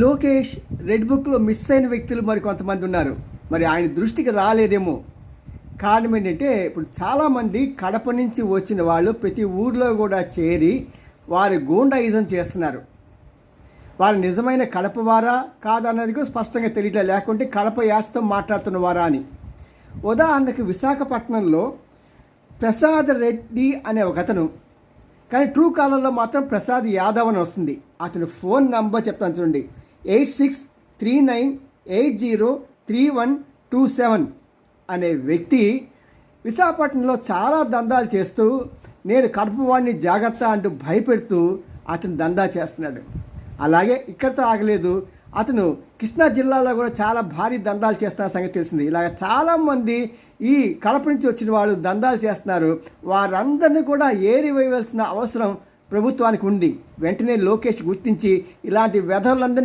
Lokesh red బుక్లో miss అయిన వ్యక్తులు మరి కొంతమంది ఉన్నారు. మరి ఆయన దృష్టికి రాలేదేమో. కారణం ఏంటంటే ఇప్పుడు చాలామంది కడప నుంచి వచ్చిన వాళ్ళు ప్రతి ఊర్లో కూడా చేరి వారి గూండాయిజం చేస్తున్నారు. వారు నిజమైన కడప వారా కాదన్నది కూడా స్పష్టంగా తెలియట్లేదు, లేకుంటే కడప యాసతో మాట్లాడుతున్న వారా అని. ఉదాహరణకు విశాఖపట్నంలో ప్రసాద్ రెడ్డి అనే ఒక అతను, కానీ ట్రూ కాలర్లో మాత్రం ప్రసాద్ యాదవ్ అని వస్తుంది. అతని ఫోన్ నంబర్ చెప్తాను చూడండి, 8639803127 అనే వ్యక్తి విశాఖపట్నంలో చాలా దందాలు చేస్తూ నేను కడప వాడిని జాగ్రత్త అంటూ భయపెడుతూ అతను దందా చేస్తున్నాడు. అలాగే ఇక్కడితో ఆగలేదు, అతను కృష్ణా జిల్లాలో కూడా చాలా భారీ దందాలు చేస్తున్న సంగతి తెలిసింది. ఇలాగ చాలామంది ఈ కడప నుంచి వచ్చిన వాళ్ళు దందాలు చేస్తున్నారు. వారందరినీ కూడా ఏరివేయవలసిన అవసరం ప్రభుత్వానికి ఉంది. వెంటనే లోకేష్ గుర్తించి ఇలాంటి వెధవలందరినీ